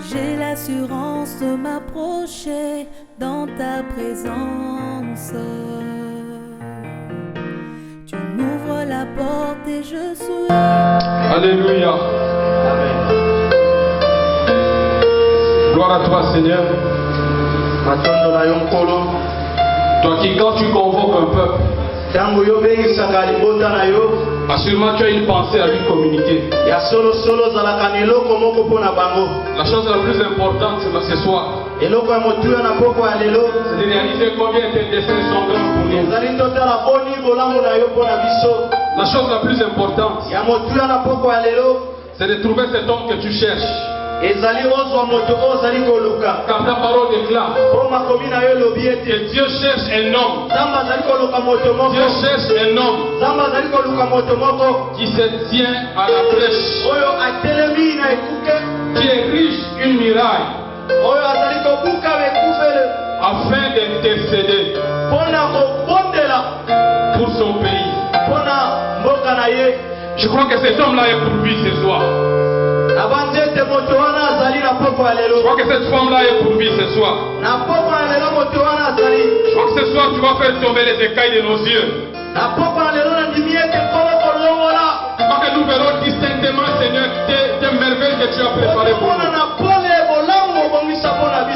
J'ai l'assurance de m'approcher dans ta présence. Tu m'ouvres la porte et je suis. Alléluia. Amen. Gloire à toi, Seigneur. Toi qui, quand tu convoques un peuple, assurément tu as une pensée à lui communiquer. La chose la plus importante ce soir, c'est de réaliser combien tes desseins sont grands pour nous. La chose la plus importante, c'est de trouver cet homme que tu cherches. Car ta parole déclare que Dieu cherche un homme. Dieu cherche un homme qui se tient à la brèche, qui érige une muraille afin d'intercéder pour son pays. Je crois que cet homme-là est pour lui ce soir. Je crois que cette femme-là est pour lui ce soir. Je crois que ce soir tu vas faire tomber les écailles de nos yeux. Je crois que nous verrons distinctement, Seigneur, tes merveilles que tu as préparées pour nous.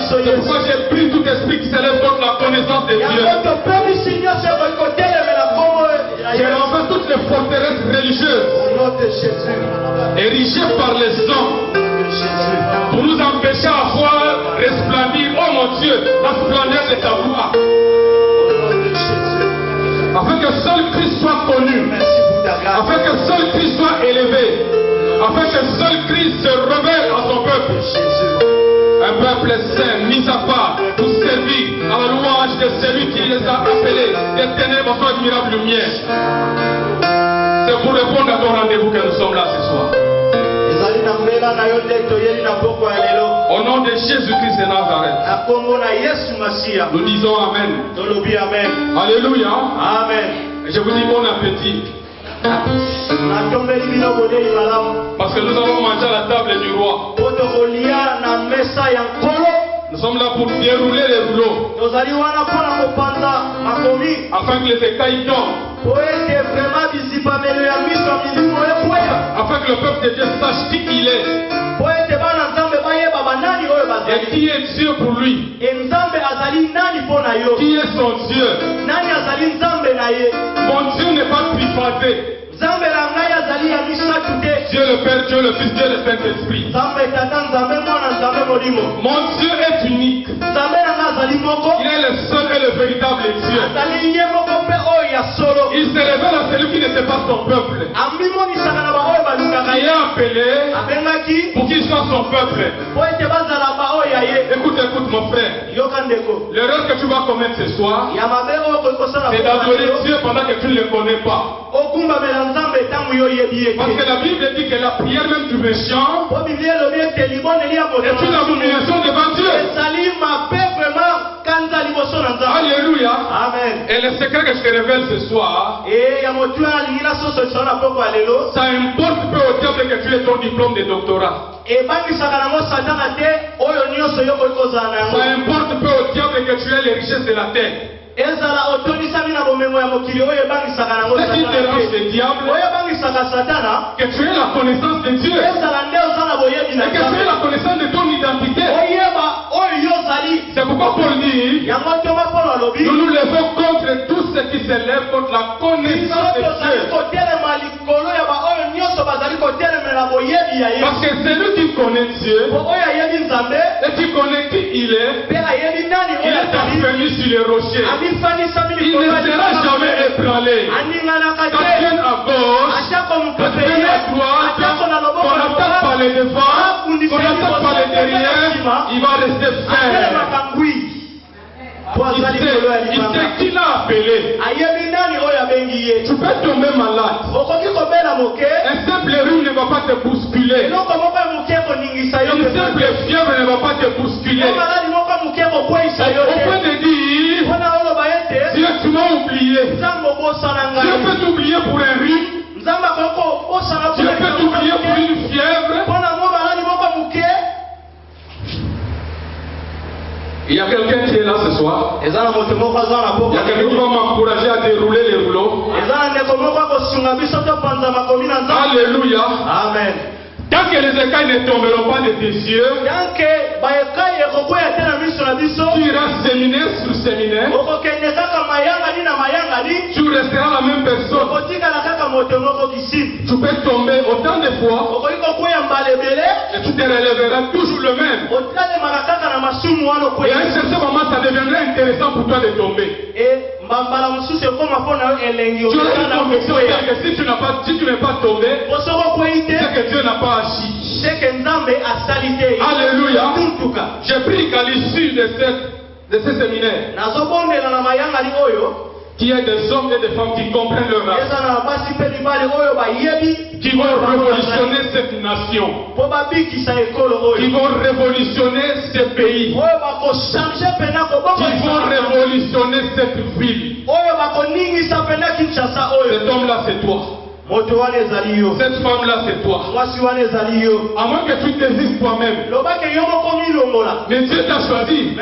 C'est pourquoi j'ai pris tout esprit qui s'élève contre la connaissance de Dieu. J'ai renversé toutes les forteresses religieuses érigées par les hommes pour nous empêcher à voir resplendir, oh mon Dieu, la splendeur de ta gloire. Afin que seul Christ soit connu, afin que seul Christ soit élevé, afin que seul Christ se révèle à son peuple. Un peuple saint, mis à part, pour servir à la louange de celui qui les a appelés des ténèbres à son admirable lumière. C'est pour répondre à ton rendez-vous que nous sommes là ce soir. Au nom de Jésus-Christ de Nazareth, nous disons Amen. Alléluia. Amen. Je vous dis bon appétit. Parce que nous allons manger à la table du roi. Nous sommes là pour dérouler les rouleaux, afin que les écailles tombent, afin que le peuple de Dieu sache qui il est et qui est Dieu pour lui, qui est son Dieu. Mon Dieu n'est pas triphasé. Dieu le Père, Dieu le Fils, Dieu le Saint-Esprit. Mon Dieu est unique. Il est le seul et le véritable Dieu. Il se révèle à celui qui n'était pas son peuple. Il est appelé pour qu'il soit son peuple. Écoute, écoute mon frère. L'erreur que tu vas commettre ce soir, c'est d'adorer Dieu pendant que tu ne le connais pas. Parce que la Bible dit que la prière même du méchant est une abomination devant Dieu. Alléluia. Amen. Et le secret que je te révèle ce soir, ça importe peu au diable que tu aies ton diplôme de doctorat. Ça importe peu au diable que tu aies les richesses de la terre. Ce qui dérange le diable, que tu aies la connaissance de Dieu, et que tu aies la connaissance de ton identité. C'est pourquoi Paul dit, nous nous levons contre tout ce qui s'élève contre la connaissance de Dieu. Parce que celui qui connaît Dieu et qui connaît qui il est affermi sur les rochers. Il ne sera jamais ébranlé. Quand vienne à gauche, quand vienne à droite, qu'on attaque par les devants, qu'on attaque par les derrière, il va rester ferme. Il sait qui l'a appelé. Tu peux tomber malade. Un simple rhume ne va pas te bousculer. Une simple fièvre ne va pas te bousculer. Au point de dire, Dieu, tu m'as oublié. Dieu peut t'oublier pour un rhume. Dieu peut t'oublier pour une fièvre. quelqu'un qui est là ce soir. Il y a quelqu'un qui va m'encourager à dérouler les rouleaux. Alléluia. Amen. Tant que les écailles ne tomberont pas de tes yeux, tu iras séminaire sur séminaire, tu resteras la même personne. Tu peux tomber autant de fois et tu te relèveras toujours le même. Et à un certain moment, ça deviendra intéressant pour toi de tomber. Tu auras une conviction que si tu n'es pas tombé, c'est que Dieu n'a pas agi. Alléluia. J'ai pris qu'à l'issue de ce séminaire, qu'il y ait des hommes et des femmes qui comprennent leur race, qui vont révolutionner cette nation, qui vont révolutionner ce pays, qui vont révolutionner cette ville. Cet homme-là, c'est toi. Cette femme-là, c'est toi. À moins que tu t'existes toi-même. Mais Dieu t'a choisi.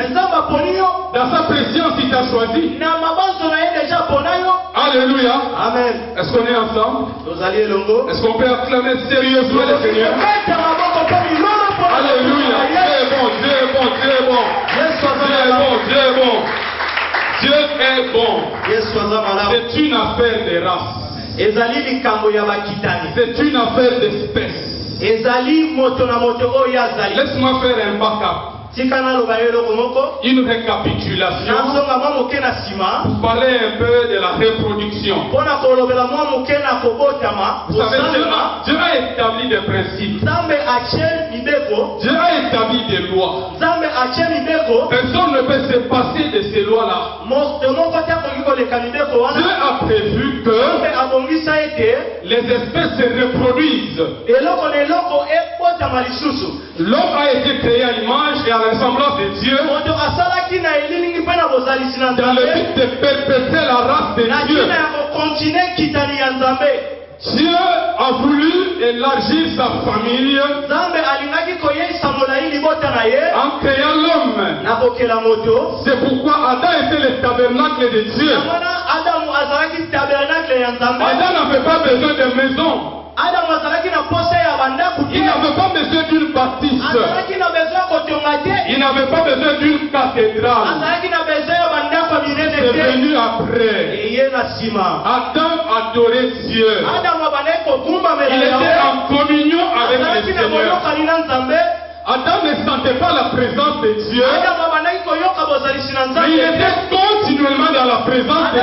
Dans sa présence, il t'a choisi. Alléluia. Amen. Est-ce qu'on est ensemble? Est-ce qu'on peut acclamer sérieusement le Seigneur? Alléluia. Dieu est bon, Dieu est bon, Dieu est bon. Dieu est bon, Dieu est bon. Dieu est bon. C'est une affaire de race. C'est une affaire d'espèce. Laisse-moi faire un backup. Une récapitulation pour parler un peu de la reproduction. Vous savez, Dieu a établi des principes. Dieu a établi des lois. Personne ne peut se passer de ces lois-là. Dieu a prévu que les espèces se reproduisent. L'homme a été créé à l'image et à la ressemblance de Dieu dans le but de perpétrer la race de Dieu. Dieu a voulu élargir sa famille en créant l'homme. C'est pourquoi Adam était le tabernacle de Dieu. Adam n'avait pas besoin de maison. Il n'avait pas besoin d'une bâtisse. Il n'avait pas besoin d'une cathédrale. C'est venu après. Adam adorait Dieu. Il était en communion avec le Seigneur. Adam ne sentait pas la présence de Dieu, mais il était continuellement dans la présence de Dieu.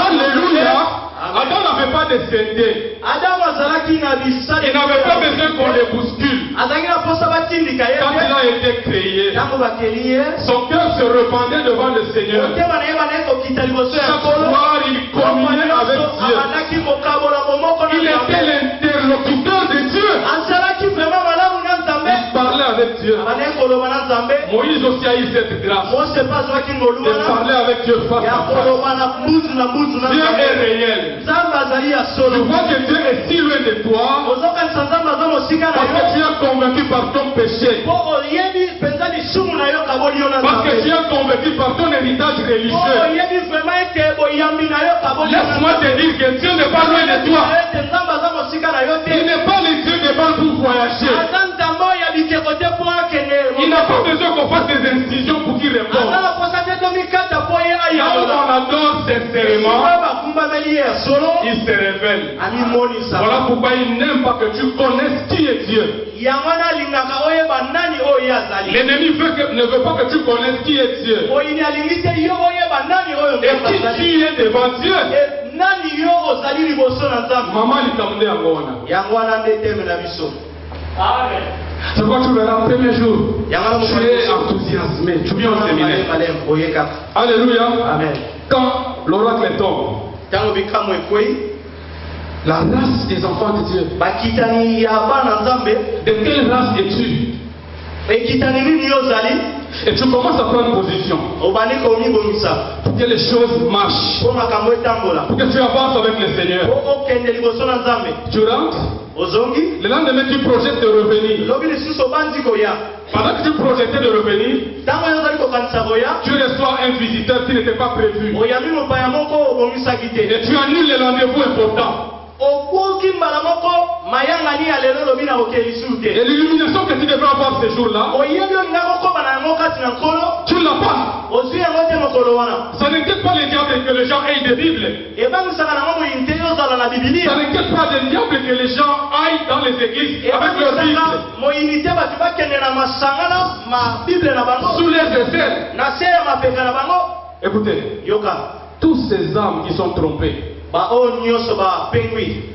Alléluia. Adam n'avait pas de CD. Il n'avait pas besoin qu'on le bouscule. Quand il a été créé, son cœur se répandait devant le Seigneur. Chaque soir, il communiait avec Dieu. Il était l'interlocuteur de Dieu. Il parlait avec Dieu. Moïse aussi a eu cette grâce de parler avec Dieu face à face. Dieu est réel. Tu vois que Dieu est si loin de toi parce que tu es convaincu par ton péché. Parce que tu es convaincu par ton héritage religieux. Laisse-moi te dire que Dieu n'est pas loin de toi. Il n'est pas le Dieu des balles pour voyager. Il n'a pas besoin qu'on fasse des incisions pour qu'il réponde. Là où on adore sincèrement, il se révèle. Voilà pourquoi il n'aime pas que tu connaisses qui est Dieu. L'ennemi ne veut pas que tu connaisses qui est Dieu. Et qui es devant Dieu. Maman likamde yangona. C'est quoi tu verras le premier jour? Tu es enthousiasmé, tu viens au séminaire. Alléluia. Amen. Quand l'oracle tombe, la race des enfants de Dieu. De quelle race es-tu? Et tu commences à prendre position pour que les choses marchent, pour que tu avances avec le Seigneur. Tu rentres, le lendemain tu projettes de revenir. Pendant que tu projetais de revenir, tu reçois un visiteur qui n'était pas prévu. Et tu annules les rendez-vous importants. Et l'illumination que tu devais avoir ce jour-là, tu ne l'as pas. Ça n'inquiète pas les diables que les gens aient des Bibles. Ça n'inquiète pas les diables que les gens aillent dans les églises avec leur Bible. Sous les aisselles. Écoutez, tous ces âmes qui sont trompées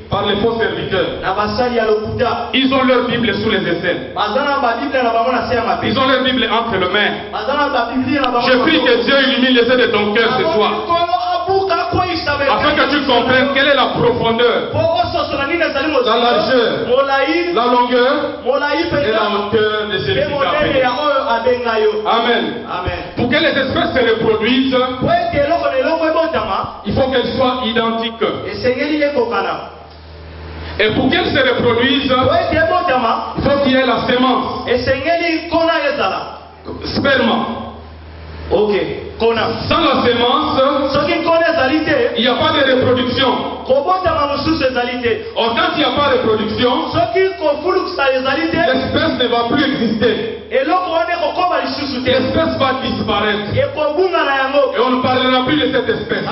par les faux serviteurs, ils ont leur Bible sous les aisselles. Ils ont leur Bible entre les mains. Je prie que Dieu illumine les yeux de ton cœur ce soir, afin que tu comprennes quelle est la profondeur, la largeur, la longueur et la hauteur de celui qui t'appelle. Amen. Pour que les espèces se reproduisent, il faut qu'elles soient identiques. Et pour qu'elles se reproduisent, il faut qu'il y ait la sémence. Sperma. Ok. Sans la sémence, il n'y a pas de reproduction. Or, quand il n'y a pas de reproduction, l'espèce ne va plus exister. L'espèce va disparaître. Et on ne parlera plus de cette espèce.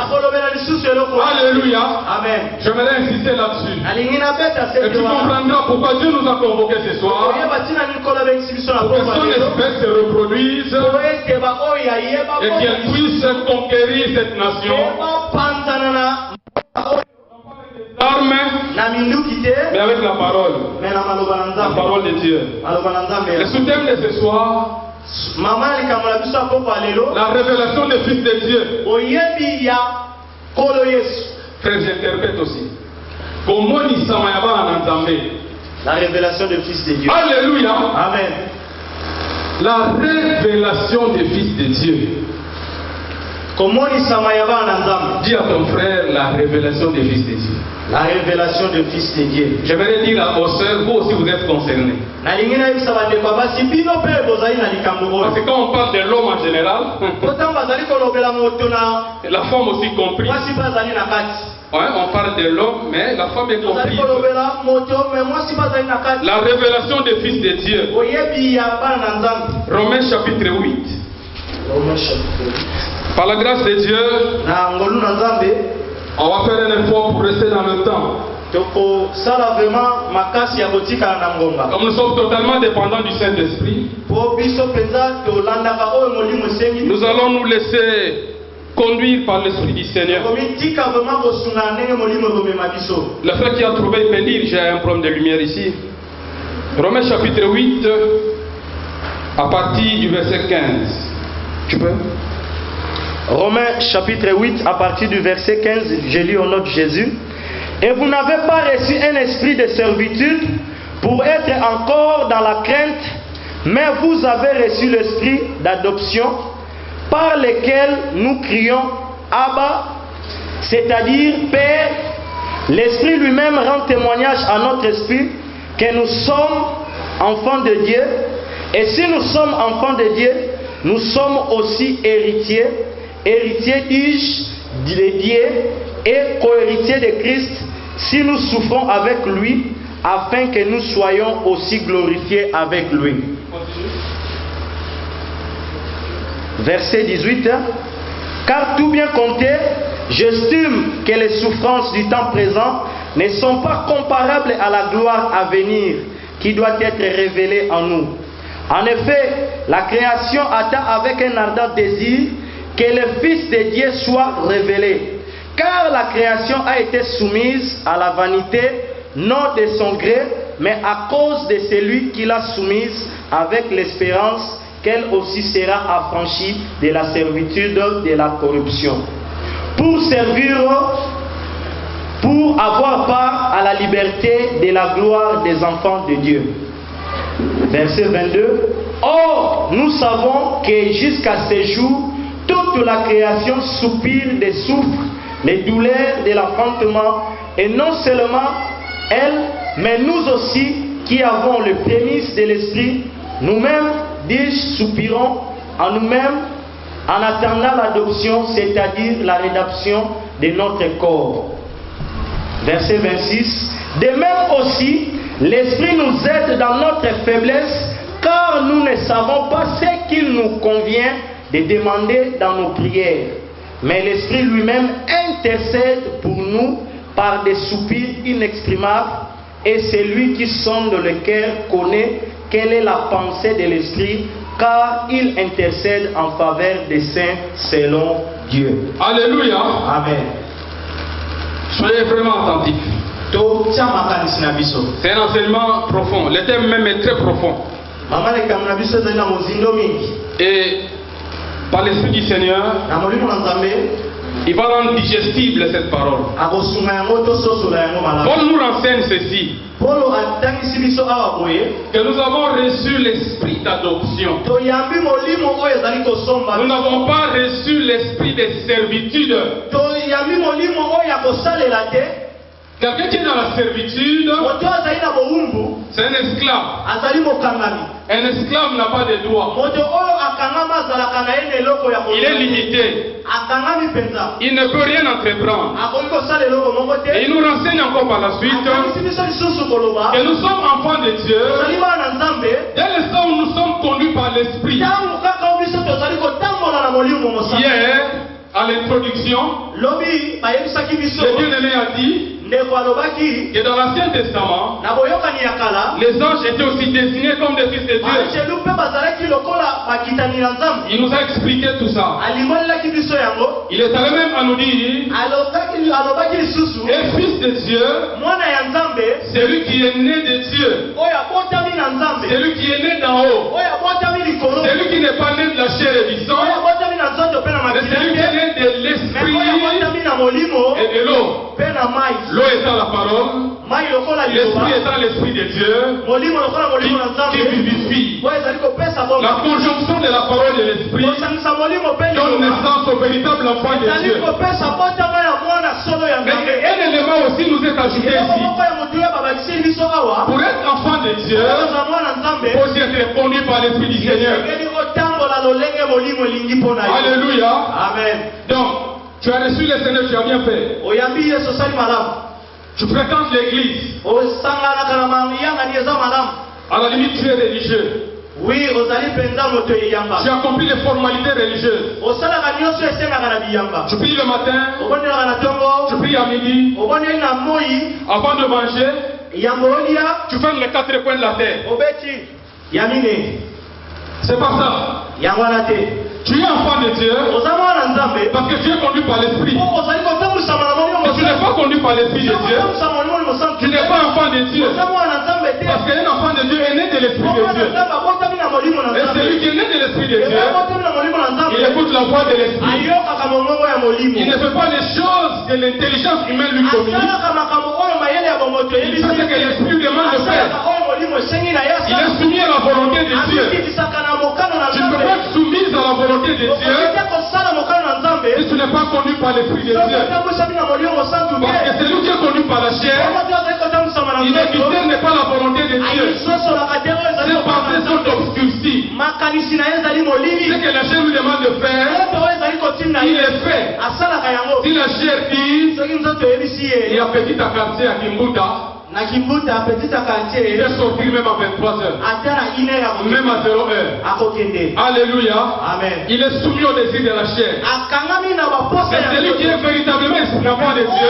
Alléluia. Amen. J'aimerais insister là-dessus. Et tu comprendras pourquoi Dieu nous a convoqués ce soir. Pour que son espèce se reproduise et qu'elle puisse conquérir cette nation. Armes, mais avec la parole. La parole de Dieu. Le sous-thème de ce soir, la révélation des fils de Dieu. Frère, j'interprète aussi. La révélation des fils de Dieu. Alléluia. Amen. La révélation des fils de Dieu. Dis à ton frère la révélation des fils de Dieu. La révélation des fils de Dieu. J'aimerais dire aux sœurs, vous aussi vous êtes concernés. Parce que quand on parle de l'homme en général, la femme aussi comprise. Ouais, on parle de l'homme, mais la femme est comprise. La révélation des fils de Dieu. Romains chapitre 8. Par la grâce de Dieu, on va faire un effort pour rester dans le temps. Comme nous sommes totalement dépendants du Saint-Esprit, nous allons nous laisser conduire par l'Esprit du Seigneur. Le frère qui a trouvé peut dire, j'ai un problème de lumière ici. Romains chapitre 8, à partir du verset 15. Tu peux? Romains chapitre 8 à partir du verset 15, je lis au nom de Jésus. Et vous n'avez pas reçu un esprit de servitude pour être encore dans la crainte, mais vous avez reçu l'esprit d'adoption par lequel nous crions Abba, c'est-à-dire Père. L'esprit lui-même rend témoignage à notre esprit que nous sommes enfants de Dieu. Et si nous sommes enfants de Dieu, nous sommes aussi héritiers. Héritier, dis-je, de Dieu et co-héritier de Christ, si nous souffrons avec lui, afin que nous soyons aussi glorifiés avec lui. Verset 18. Car tout bien compté, j'estime que les souffrances du temps présent ne sont pas comparables à la gloire à venir qui doit être révélée en nous. En effet, la création attend avec un ardent désir que le Fils de Dieu soit révélé. Car la création a été soumise à la vanité, non de son gré, mais à cause de celui qui l'a soumise, avec l'espérance qu'elle aussi sera affranchie de la servitude de la corruption, pour servir, pour avoir part à la liberté de la gloire des enfants de Dieu. Verset 22. Or, nous savons que jusqu'à ce jour, toute la création soupire des souffres, les douleurs de l'enfantement, et non seulement elle, mais nous aussi qui avons le prémices de l'esprit, nous-mêmes dis, soupirons en nous-mêmes en attendant l'adoption, c'est-à-dire la rédemption de notre corps. Verset 26. De même aussi, l'Esprit nous aide dans notre faiblesse, car nous ne savons pas ce qu'il nous convient de demander dans nos prières. Mais l'Esprit lui-même intercède pour nous par des soupirs inexprimables, et celui qui sonde le cœur connaît quelle est la pensée de l'Esprit, car il intercède en faveur des saints selon Dieu. Alléluia. Amen. Soyez vraiment attentifs. C'est un enseignement profond. Le thème même est très profond. Et par l'Esprit du Seigneur, il va rendre digestible cette parole. Paul nous renseigne ceci, que nous avons reçu l'esprit d'adoption. Nous n'avons pas reçu l'esprit de servitude. Quelqu'un qui est dans la servitude, c'est un esclave. Un esclave n'a pas de droits. Il est limité. Il ne peut rien entreprendre. Et il nous renseigne encore par la suite que nous sommes enfants de Dieu dès l'instant où nous sommes conduits par l'Esprit. Hier, à l'introduction, le bien-aimé a dit que dans l'Ancien Testament, les anges étaient aussi dessinés comme des fils de Dieu. Il nous a expliqué tout ça. Il est allé même à nous dire, un fils de Dieu, c'est lui qui est né de Dieu, c'est lui qui est né d'en haut, c'est lui qui n'est pas né de la chair et du sang, mais c'est lui qui est né de l'esprit et de l'eau. L'eau étant la parole, l'esprit étant l'esprit de Dieu, qui vivifie. La conjonction de la parole et de l'esprit donne naissance au véritable enfant de Dieu. Mais un élément aussi nous est ajouté ici. Pour être enfant de Dieu, il faut aussi être conduit par l'esprit du Seigneur. Alléluia. Amen. Donc, tu as reçu le Seigneur, tu as bien fait. Tu fréquentes l'église. À la limite, tu es religieux. Oui, tu accomplis les formalités religieuses. Tu pries le matin, tu pries à midi. Avant de manger, tu fermes les 4 coins de la terre. C'est pas ça. Tu es enfant de Dieu parce que tu es conduit par l'Esprit. Mais tu n'es pas conduit par l'Esprit de Dieu. Tu n'es pas enfant de Dieu. Parce qu'un enfant de Dieu est né de l'Esprit de Dieu. Et celui qui est né de l'Esprit de Dieu, il écoute la voix de l'Esprit. Il ne fait pas les choses que l'intelligence humaine lui communique. Il fait ce que l'Esprit lui demande de faire. Il est soumis à la volonté de Dieu. Tu ne peux pas être soumise à la volonté de Dieu si tu n'es pas conduit par l'Esprit de Dieu. Parce que celui qui est conduit par la chair, l'invité n'est pas la volonté de Dieu. Ses pensées sont obscurcies. Ce que la chair lui demande de faire, il est fait. Si la chair dit, il y a petit à quartier à Kimbuta, il est sorti même à 23h, même à 0h. Alléluia. Amen. Il est soumis au désir de la chair. C'est celui qui est véritablement enfant de Dieu.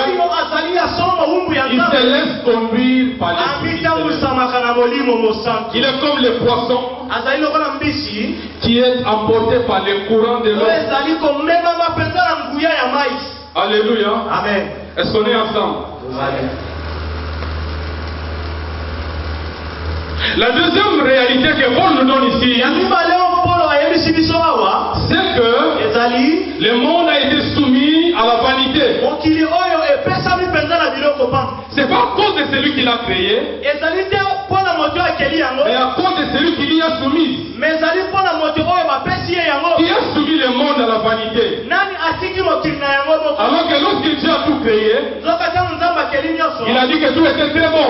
Il se laisse conduire par l'Esprit. Il est comme le poisson qui est emporté par les courants de l'eau. Alléluia. Amen. Est-ce qu'on est ensemble? Amen. La deuxième réalité que Paul nous donne ici, c'est que le monde a été soumis à la vanité. C'est pas à cause de celui qui l'a créé, mais à cause de celui qui l'y a soumis. Qui a soumis le monde à la vanité. Alors que lorsque Dieu a tout créé, Il a dit que tout était très bon.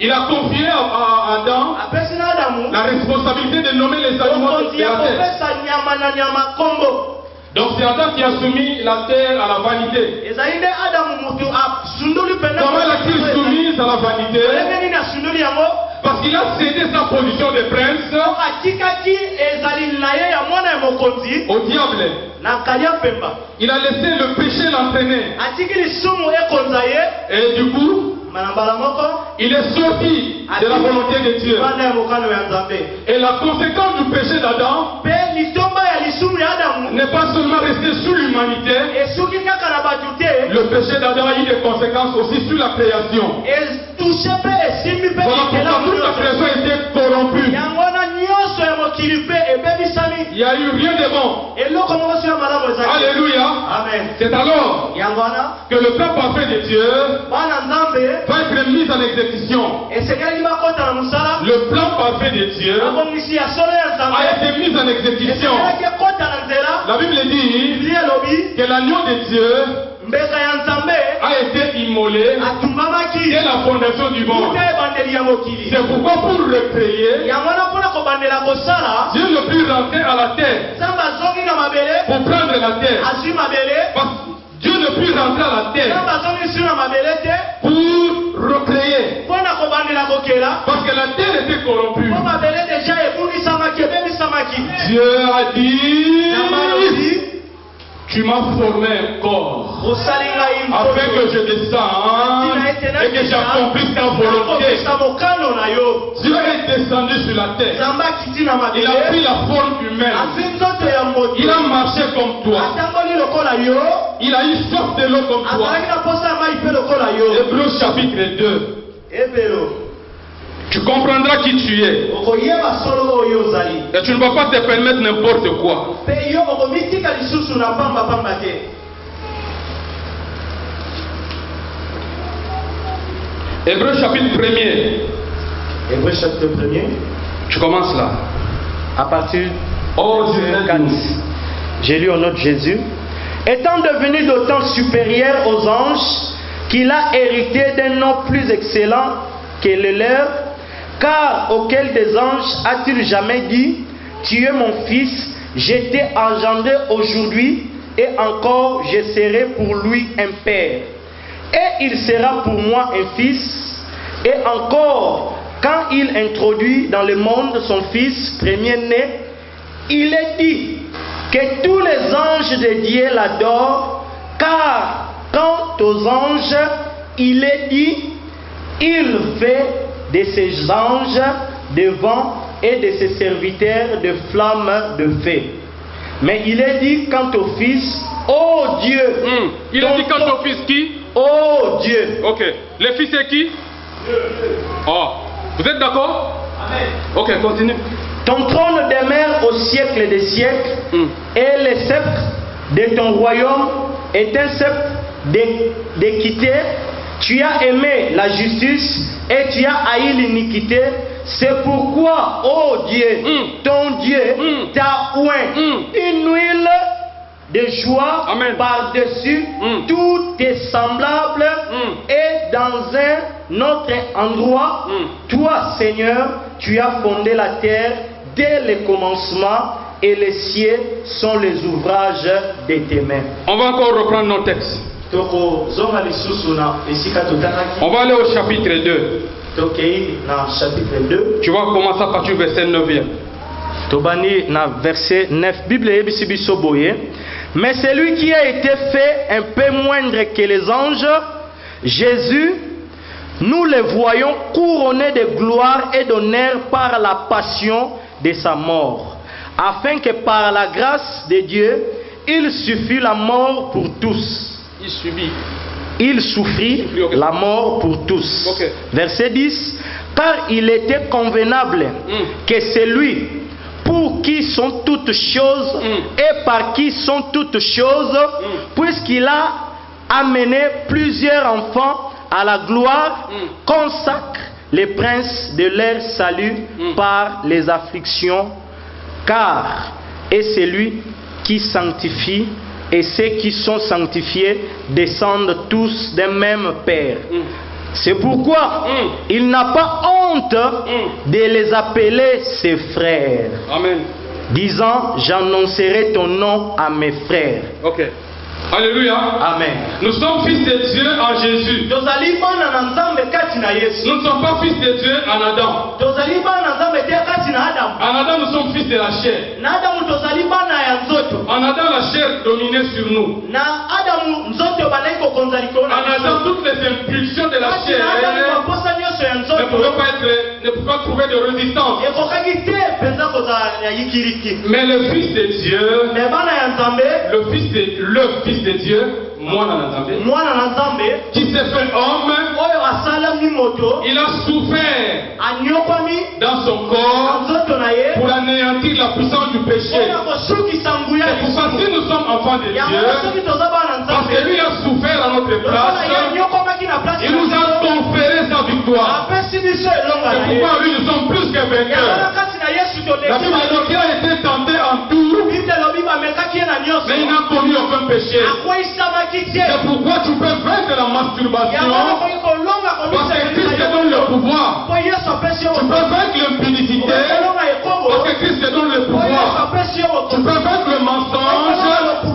Il a confié à Adam la responsabilité de nommer les animaux de la terre. Donc c'est Adam qui a soumis la terre à la vanité. Comment l'a-t-il soumise à la vanité? Parce qu'il a cédé sa position de prince au diable. Il a laissé le péché l'entraîner. Et du coup, il est sorti de la volonté de Dieu. Et la conséquence du péché d'Adam n'est pas seulement resté sur l'humanité. Le péché d'Adam a eu des conséquences aussi sur la création. Voilà pourquoi toute la création a été corrompue. Il n'y a eu rien de bon. Alléluia. C'est alors que le plan parfait de Dieu va être mis en exécution. Le plan parfait de Dieu a été mis en exécution. La Bible dit que l'agneau de Dieu a été immolé dès la fondation du monde. C'est pourquoi pour recréer, Dieu ne peut rentrer à la terre pour prendre la terre. Parce que Dieu ne peut rentrer à la terre pour recréer. Parce que la terre était corrompue. Dieu a dit, tu m'as formé un corps afin que je descende et que j'accomplisse ta volonté. Dieu est descendu sur la terre. Il a pris la forme humaine. Il a marché comme toi. Il a eu soif de l'eau comme toi. Hébreux chapitre 2. Tu comprendras qui tu es. Et tu ne vas pas te permettre n'importe quoi. Hébreux chapitre 1er. Hébreux chapitre 1er. Tu commences là. À partir de 4. J'ai lu au nom de Jésus. Étant devenu d'autant supérieur aux anges, qu'il a hérité d'un nom plus excellent que le leur, car auquel des anges a-t-il jamais dit, tu es mon fils, je t'ai engendré aujourd'hui, et encore je serai pour lui un père. Et il sera pour moi un fils. Et encore, quand il introduit dans le monde son fils premier-né, il est dit que tous les anges de Dieu l'adorent, car quant aux anges, il est dit, il fait de ses anges de vent et de ses serviteurs de flammes de feu. Mais il est dit quant au Fils, ô Dieu. Il a dit quant au Fils qui? Ô Dieu. Ok. Le Fils est qui? Oh. Vous êtes d'accord? Amen. Ok, continue. Ton trône demeure au siècle des siècles, et le sceptre de ton royaume est un sceptre d'équité. Tu as aimé la justice et tu as haï l'iniquité. C'est pourquoi, ô Dieu, ton Dieu t'a oint une huile de joie par-dessus tous tes semblables. Et dans un autre endroit, toi, Seigneur, tu as fondé la terre dès le commencement, et les cieux sont les ouvrages de tes mains. On va encore reprendre nos textes. On va aller au chapitre 2. Tu vas commencer à partir du verset 9. Tobani na verset 9. Bible ebisibiso boye. Mais celui qui a été fait un peu moindre que les anges, Jésus, nous le voyons couronné de gloire et d'honneur par la passion de sa mort, afin que par la grâce de Dieu, il suffit la mort pour tous. Il souffrit la mort pour tous. Okay. Verset 10. Car il était convenable que celui pour qui sont toutes choses et par qui sont toutes choses, puisqu'il a amené plusieurs enfants à la gloire, consacre les princes de leur salut par les afflictions, car est celui qui sanctifie et ceux qui sont sanctifiés descendent tous d'un même Père. C'est pourquoi il n'a pas honte de les appeler ses frères. Amen. Disant, j'annoncerai ton nom à mes frères. Ok. Alléluia. Amen. Nous sommes fils de Dieu en Jésus. Nous ne sommes pas fils de Dieu en Adam. En Adam, nous sommes fils de la chair. En Adam, la chair dominait sur nous. En Adam, toutes les impulsions de la chair ne pouvaient pas trouver de résistance. Mais le Fils de Dieu, le Fils de Dieu, qui s'est fait homme, il a souffert dans son corps pour anéantir la puissance du péché. C'est pour ça que si nous sommes enfants de Dieu, parce que lui a souffert à notre place, il nous a conféré sa victoire. C'est pourquoi lui nous sommes plus que vainqueurs. La Bible dit qu'il a été tenté en tout, mais il n'a commis aucun péché. C'est pourquoi tu peux vaincre la masturbation, parce que Christ te donne le pouvoir. Tu peux vaincre l'impudicité, parce que Christ te donne le pouvoir. Tu peux vaincre le mensonge,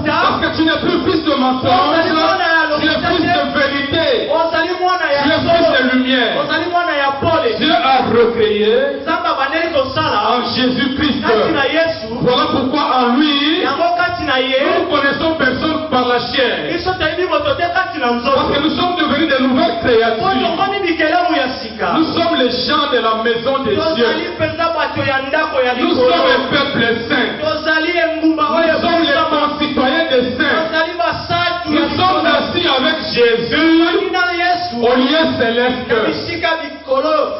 parce que tu n'es plus fils de mensonge, tu es fils de vérité, tu es fils de lumière. Dieu a recréé en Jésus-Christ. Voilà pourquoi en lui, nous connaissons personne par la chair. Parce que nous sommes devenus de nouvelles créatures. Nous sommes les gens de la maison de Dieu. Nous sommes un peuple saint. Nous sommes les concitoyens des saints. Nous sommes assis avec Jésus au lieu céleste.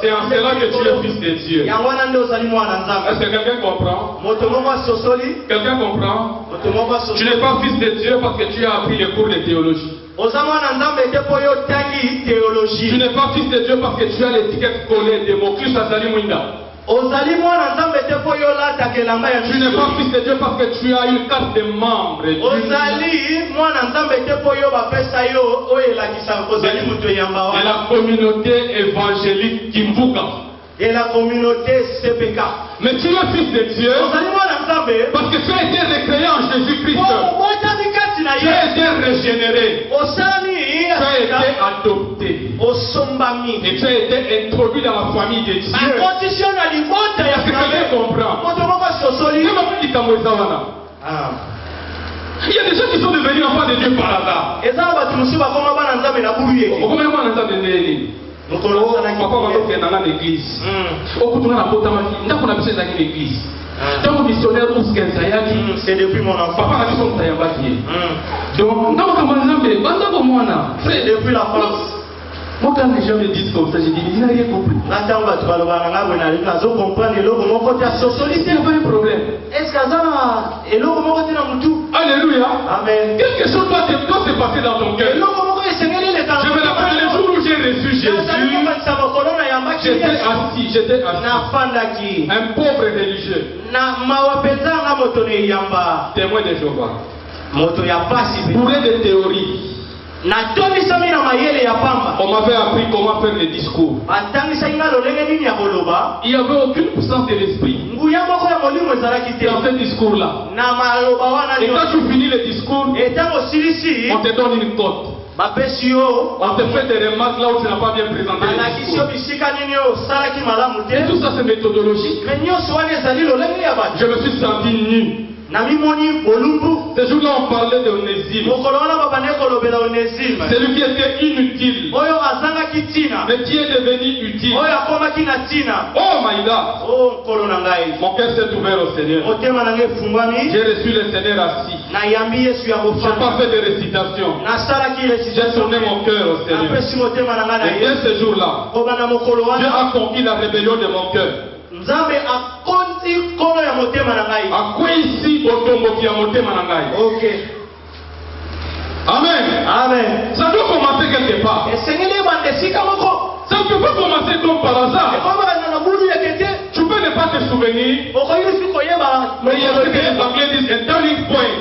C'est en cela que tu es fils de Dieu. Est-ce que quelqu'un comprend? Quelqu'un comprend? Tu n'es pas fils de Dieu parce que tu as appris les cours de théologie. Tu n'es pas fils de Dieu parce que tu as l'étiquette collée de Mokus Azali Mwinda. Tu n'es pas fils de Dieu parce que tu as une carte de membre de la communauté évangélique Kimbuka. Et la communauté CPK. Mais tu es fils de Dieu parce que tu as été recréé en Jésus-Christ. Tu as été régénéré. Tu as été adopté. Et tu as été introduit dans la famille de Dieu. Est-ce que quelqu'un comprend? Il y a des gens qui sont devenus enfants de Dieu par hasard. Papa va faire dans l'église. C'est depuis mon enfant. Papa a dit son taillabaki. Donc, c'est depuis la France. Moi, quand les gens me disent comme ça, je dis, il n'a rien compris. Il n'y a pas de problème. Alléluia. Amen. Quelque chose doit se passer dans ton cœur. Je me rappelle le jour où j'ai reçu Jésus. J'étais assis. Un pauvre religieux. Témoin de Jéhovah. Bourré de théories. On m'avait appris comment faire les discours. Il n'y avait aucune puissance de l'esprit dans ce discours-là. Et quand tu finis le discours, on te donne une cote. On te fait des remarques là où tu n'as pas bien présenté le discours. Et tout ça c'est méthodologique. Je me suis senti nu. Ce jour-là on parlait d'Onésime. Celui qui était inutile, mais qui est devenu utile. Oh my God. Mon cœur s'est ouvert au Seigneur. J'ai reçu le Seigneur assis. Je n'ai pas fait de récitation. J'ai tourné mon cœur au Seigneur. Et dès ce jour-là, Dieu a conquis la rébellion de mon cœur. Ok. Amen. Amen. Ça doit commencer quelque part. Ça ne peut pas commencer comme par hasard. Tu peux ne pas te souvenir. Mais il y a ce que les Anglais disent un turning point.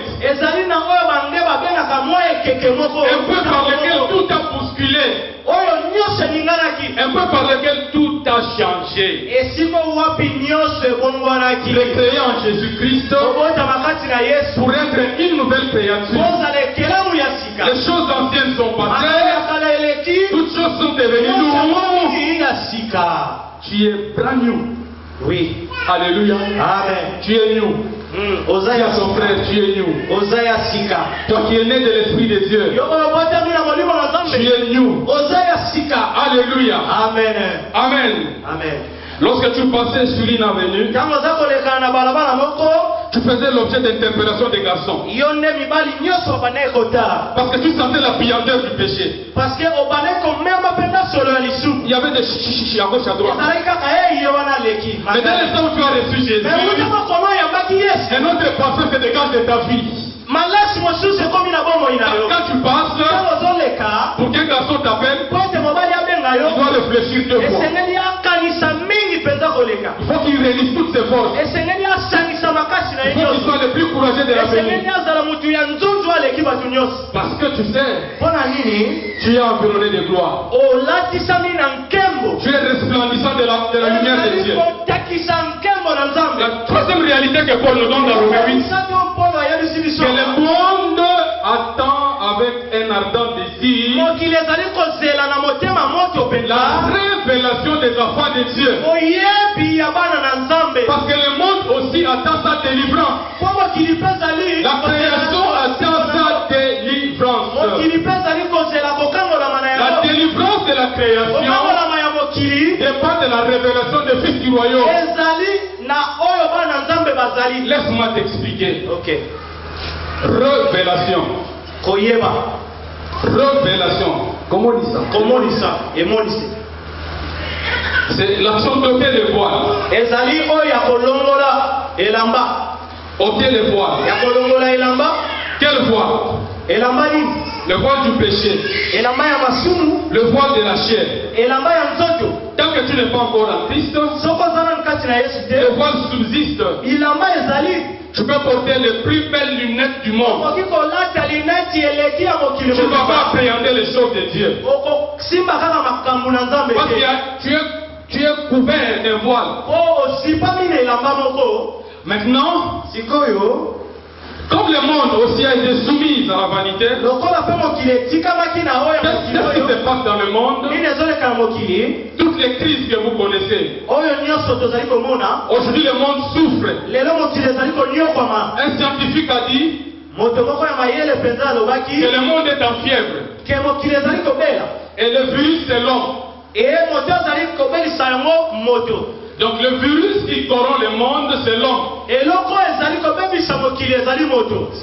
peu par lequel tout a bousculé, un peu par lequel tout a changé. Le créant en Jésus-Christ pour être une nouvelle créature. Les choses anciennes sont passées, toutes choses sont devenues nouvelles. Tu es brand new. Oui. Alléluia. Amen. Tu es new. Dis à ton frère, tu es new. Toi qui es né de l'Esprit de Dieu, tu es new. Alléluia. Amen. Amen. Amen. Lorsque tu passais sur une avenue, tu faisais l'objet d'interpellation des garçons. Parce que tu sentais la puanteur du péché. Il y avait des chichichi à gauche à droite. Mais dès l'instant où tu as reçu Jésus, un autre parfum se dégage de ta vie. Quand tu passes, pour qu'un garçon t'appelle, il doit réfléchir deux fois. Il faut qu'il réalise toutes ses forces. Il faut qu'il soit le plus courageux de l'avenir. Parce que tu sais, tu es environné de gloire. Tu es resplendissant de la lumière de Dieu. La troisième réalité que Paul nous donne dans Romains 8, que le monde attend avec un ardent désir la révélation des enfants de Dieu. Parce que le monde aussi attend sa délivrance. La création attend sa délivrance. La délivrance de la création dépend de la révélation des fils du royaume. Laisse-moi t'expliquer. Okay. Révélation. Révélation. Comment on dit ça? C'est l'action d'ôter les voiles. Ôter les voiles. Quel voile? Le voile du péché. Le voile de la chair. Tant que tu n'es pas encore en Christ, le voile subsiste. Tu peux porter les plus belles lunettes du monde. Tu ne vas pas appréhender les choses de Dieu. Parce que tu es couvert d'un voile. Maintenant, comme le monde aussi a été soumis à la vanité, qu'est-ce qui se passe dans le monde? Toutes les crises que vous connaissez. Aujourd'hui, le monde souffre. Un scientifique a dit que le monde est en fièvre. Et le virus, c'est l'homme. Donc le virus qui corrompt le monde, c'est l'homme.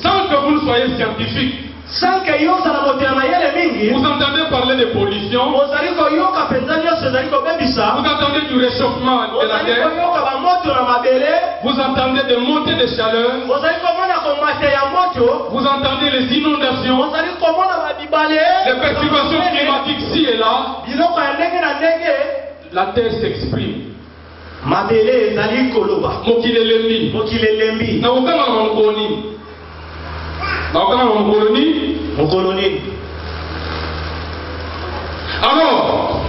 Sans que vous ne soyez scientifique, vous entendez parler de pollution, vous entendez du réchauffement de la terre, vous entendez des montées de chaleur, vous entendez les inondations, les perturbations climatiques ci et là. La terre s'exprime. Alors,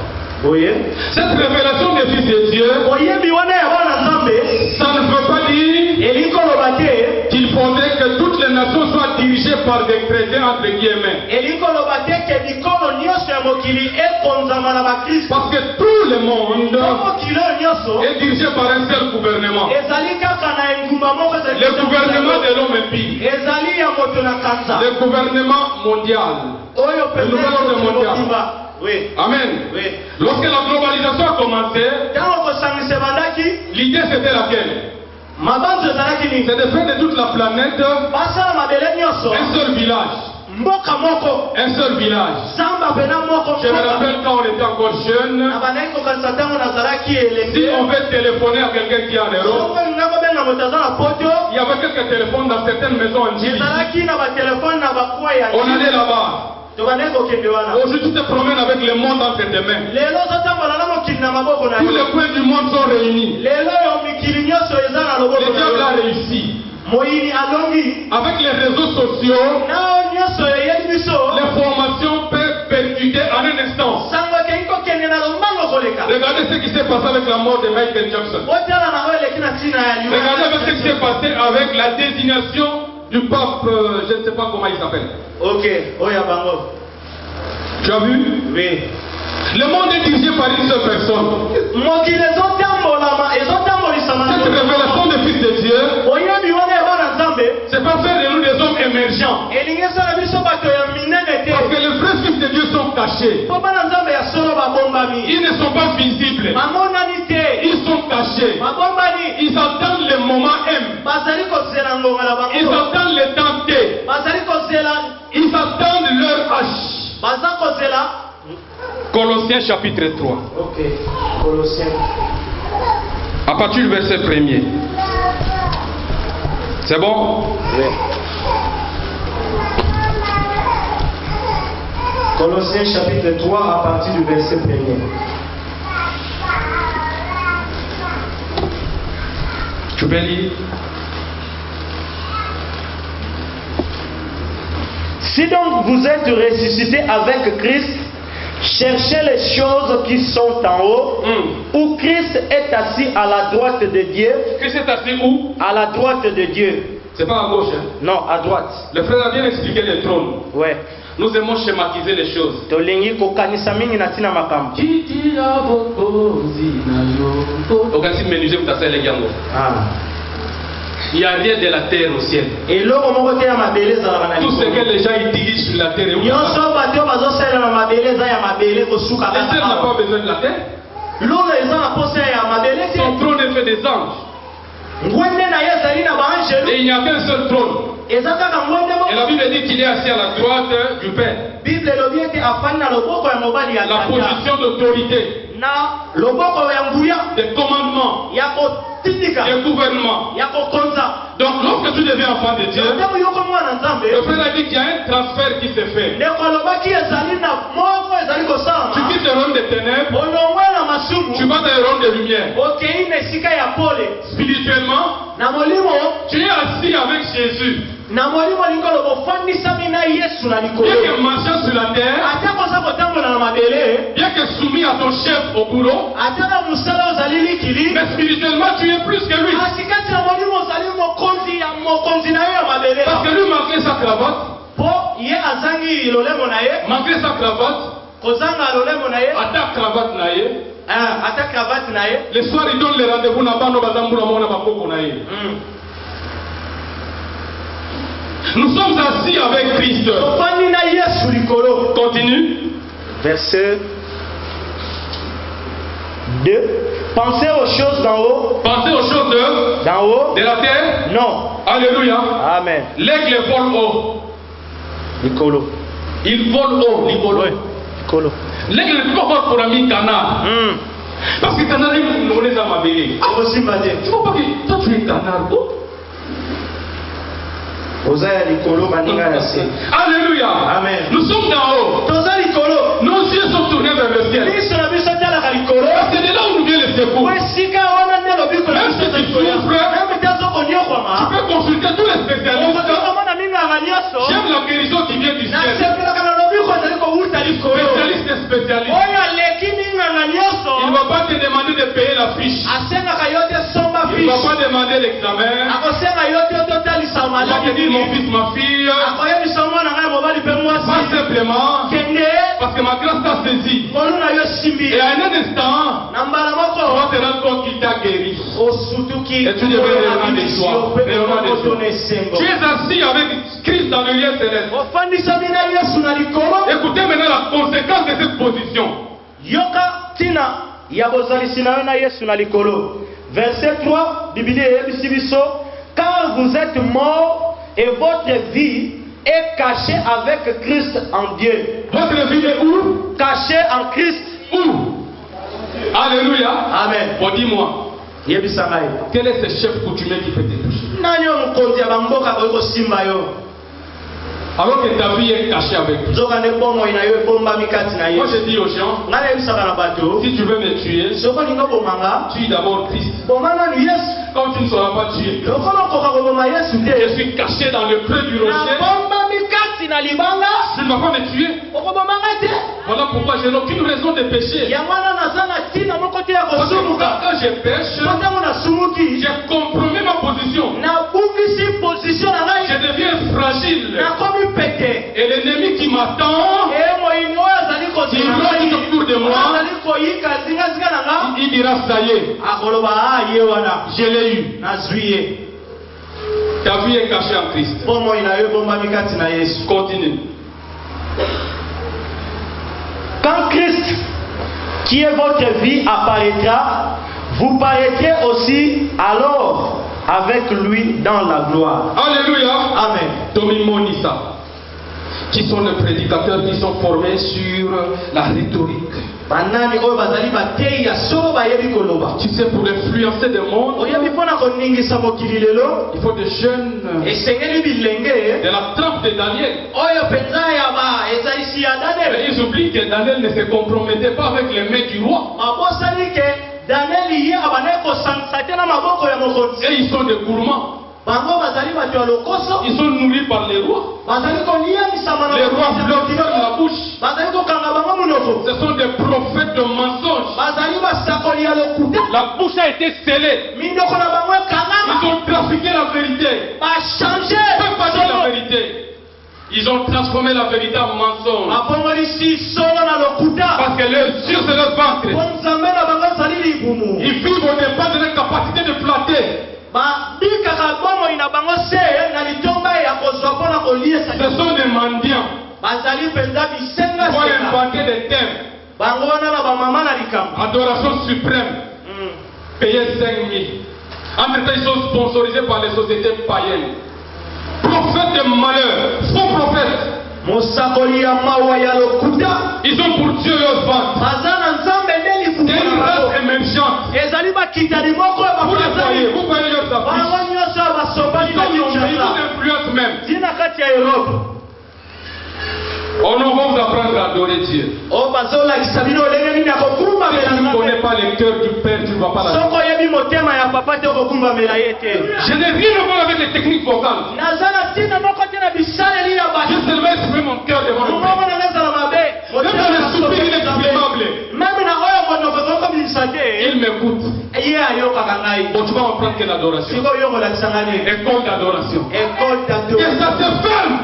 cette révélation des fils de Dieu, ça ne veut pas dire qu'il faudrait que toutes les nations soient dirigées par des chrétiens entre guillemets. Parce que tout le monde est dirigé par un seul gouvernement. Le gouvernement de l'homme impie. Le gouvernement mondial. Le nouvel ordre mondial. Oui. Amen. Oui. Lorsque la globalisation a commencé, l'idée c'était laquelle? C'est de faire de toute la planète un seul village. Un seul village. Je me rappelle quand on était encore jeune, si on veut téléphoner à quelqu'un qui est en Europe, il y avait quelques téléphones dans certaines maisons en Chine. On allait là-bas. Aujourd'hui, tu te promènes avec le monde entre tes mains. Tous les coins du monde sont réunis. Le diable a réussi. Avec les réseaux sociaux, les formations peuvent percuter en un instant. Regardez ce qui s'est passé avec la mort de Michael Jackson. Regardez ce qui s'est passé avec la désignation du pape, je ne sais pas comment il s'appelle. Ok, tu as vu? Oui. Le monde est dirigé par une seule personne. Cette révélation des fils de Dieu, c'est pas faire de nous des hommes émergents. Parce que les vrais fils de Dieu sont cachés. Ils ne sont pas visibles. Ils sont cachés. Ils attendent le moment M. Ils attendent le temps T. Ils attendent leur H. Colossiens chapitre 3. Ok, Colossiens. À partir du verset 1er. C'est bon? Oui. Colossiens chapitre 3 à partir du verset 1er. Tu peux lire? Si donc vous êtes ressuscités avec Christ, cherchez les choses qui sont en haut, où Christ est assis à la droite de Dieu. Christ est assis où? À la droite de Dieu. C'est pas à gauche, hein? Non, à droite. Le frère a bien expliqué le trône. Ouais. Nous aimons schématiser les choses. Il n'y a rien de la terre au ciel. Tout ce que les gens utilisent sur la terre est où? La terre n'a pas besoin de la terre. Son trône est fait des anges. Et il n'y a qu'un seul trône. Et la Bible dit qu'il est assis à la droite du Père. La position d'autorité, des commandements, des gouvernements. Donc lorsque tu deviens enfant de Dieu, le Père a dit qu'il y a un transfert qui se fait. Tu quittes le royaume des ténèbres, tu vas dans le royaume des lumières. Spirituellement, tu es assis avec Jésus. Bien que marchant sur la terre, bien que soumis à ton chef au boulot, mais spirituellement tu es plus que lui. Parce que lui, malgré sa cravate, malgré sa cravate, attaque cravate naye, le soir il donne le rendez-vous na bano bazambula mona bakoko naye. Nous sommes assis avec Christ. Continue. Verset 2. Pensez aux choses d'en haut. Pensez aux choses d'en haut. De la terre. Non. Alléluia. Amen. L'aigle vole haut. Nicolo. Il vole haut. Nicolo. Nicolo. L'aigle ne peut pas voir pour ami canard. Parce que canard il les a mabélé. Tu vois pas que toi tu es canard. Alléluia. Amen. Nous sommes d'en haut. Nos yeux sont tournés vers le ciel. C'est de là où nous vient le secours. Même si tu souffres, tu peux consulter tous les spécialistes. J'aime la guérison qui vient du ciel. Spécialiste et spécialiste. Il ne va pas te demander de payer la fiche. Il ne va pas demander l'examen. Il va te dire mon fils, ma fille. Pas simplement parce que ma grâce t'a saisi. Et à un instant, tu vas te rendre compte qu'il t'a guéri. Et tu devrais rendre des joies. Tu es assis avec Christ dans le lieu céleste. Écoutez maintenant la conséquence de cette position. Verset 3, car vous êtes morts et votre vie est cachée avec Christ en Dieu. Votre vie est où? Cachée en Christ. Où? Alléluia. Amen. Bon, dis-moi. Quel est ce chef coutumier qui peut te toucher? Alors que ta vie est cachée avec lui. Moi je dis aux gens, si tu veux me tuer, tue d'abord Christ. Quand tu ne sauras pas tuer, je suis caché dans le creux du rocher. Tu ne vas pas me tuer. Voilà pourquoi je n'ai aucune raison de pécher. Parce que quand je pêche, j'ai compromis ma position. Je deviens fragile. Et l'ennemi qui m'attend, qui rôde autour de moi, il dira ça y est, je l'ai eu. Ta vie est cachée en Christ. Continue. Quand Christ, qui est votre vie, apparaîtra, vous paraîtrez aussi alors avec lui dans la gloire. Alléluia. Amen. Domimonisa, qui sont les prédicateurs qui sont formés sur la rhétorique. Tu sais, pour influencer le monde, il faut des jeunes de la trempe de Daniel. Et ils oublient que Daniel ne se compromettait pas avec les mains du roi. Et ils sont des gourmands. Ils sont nourris par les rois. Les rois leur ferment la bouche. Ce sont des prophètes de mensonges. La bouche a été scellée. Ils ont trafiqué la vérité. Ils n'ont pas dit la vérité. Ils ont transformé la vérité en mensonge. Parce que leurs yeux c'est leur ventre. Ils vivent au départ de leur capacité de flatter. Ce sont des mendiants. Ils vont inventer des thèmes. Adoration suprême. Payer 5 000. En même temps, ils sont sponsorisés par les sociétés païennes. Prophètes de malheur, faux prophètes. Ils ont pour Dieu leur ventre. C'est une race émergente. Vous voyez leurs affiches. Ils ont influence même. On va vous apprendre à adorer Dieu. Si tu ne connais pas le cœur du Père, tu ne vas pas l'adorer. Je n'ai rien à voir avec les techniques vocales. Je seulement exprimer mon cœur devant le Père. Même dans le soupir inexprimable, il m'écoute. Bon, tu vas apprendre que l'adoration. École d'adoration. Que ça se ferme.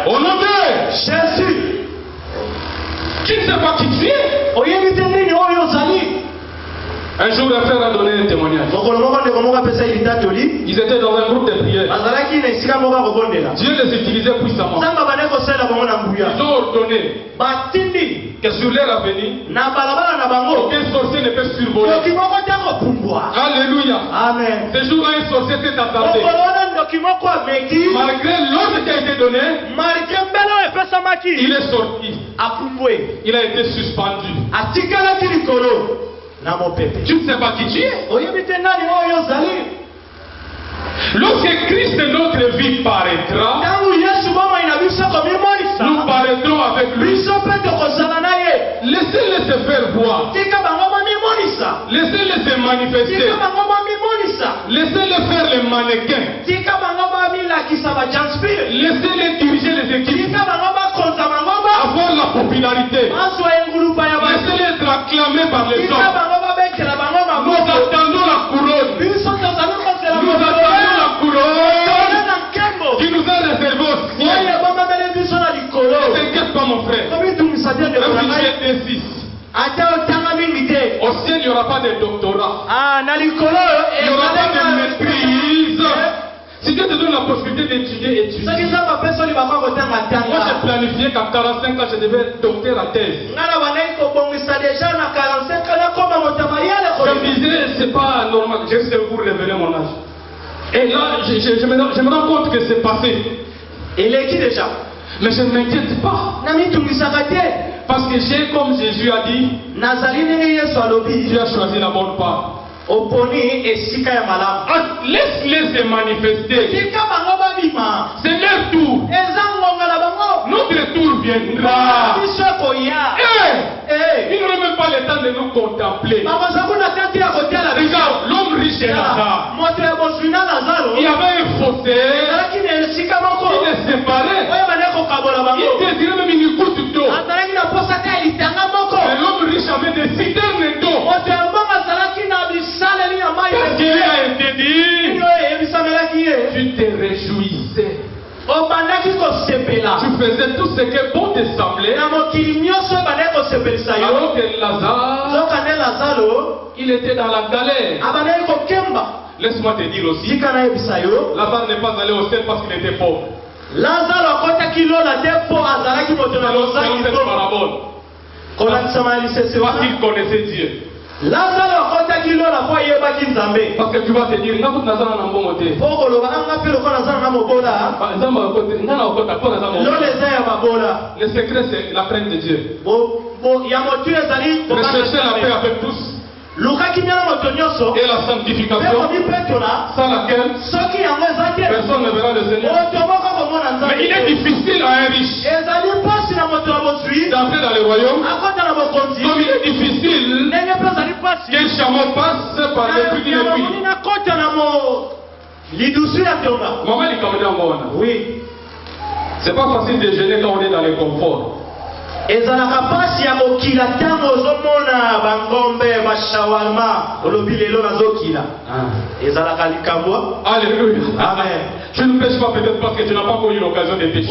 Au nom de Jésus, tu ne sais pas qui tu es. Un jour, un frère a donné un témoignage. Ils étaient dans un groupe de prière. Dieu les utilisait puissamment. Ils ont ordonné que sur leur avenir, aucun sorcier ne peut survoler. Alléluia. Amen. Ce jour-là, un sorcier s'est attardé. Malgré l'ordre qui a été donné, il est sorti. Il a été suspendu. Tu ne sais pas qui tu es. Lorsque Christ de notre vie paraîtra, nous paraîtrons avec lui. Laissez-les se faire voir. Laissez-les se manifester. Laissez-les faire les mannequins. Laissez-les diriger les équipes. Avoir la popularité. Laissez-les être acclamés par les hommes. Nous attendons la couronne. Nous attendons la couronne qui nous a réservé au ciel. Ne t'inquiète pas mon frère. Même si tu es D6. Au ciel il n'y aura pas de doctorat. Il n'y aura pas de maîtrise. Si Dieu te donne la possibilité d'étudier, étudie. Moi j'ai planifié qu'à 45 ans je devais être docteur à thèse. Je me disais, c'est pas normal, je sais vous révéler mon âge. Et là, je me rends compte que c'est passé. Il est qui déjà? Mais je ne m'inquiète pas. Parce que j'ai, comme Jésus a dit, tu as choisi la bonne part. Laisse-les se manifester. C'est leur tour. Notre tour viendra. Ils n'auront même pas le temps de nous contempler. C'est chez Lazare. Il y avait un fossé qui les séparait. Il désirait même une goutte d'eau. Mais l'homme riche avait des citernes d'eau. Qu'est-ce qu'il a été dit? Tu te réjouissais. Tu faisais tout ce que bon te semblait. Alors que Lazare, il était dans la galère. Laisse-moi te dire aussi, Lazare n'est pas allé au ciel parce qu'il était pauvre. Parce qu'il connaissait Dieu. Parce que tu vas te dire, le secret c'est la crainte de Dieu. Rechercher la paix avec tous. Et la sanctification, sans laquelle personne ne verra le Seigneur. Mais il est difficile à un riche d'entrer dans le royaume, comme il est difficile qu'un chameau passe par le puits d'une puits. Maman, oui. C'est pas facile de gêner quand on est dans le confort. Ezalaka pasi ya kokila tango ozomona bangombe bashawarma olobi lelo nazokila. Ezalaka likambo. Alléluia. Amen. Tu ne pêches pas peut-être parce que tu n'as pas eu l'occasion de pêcher.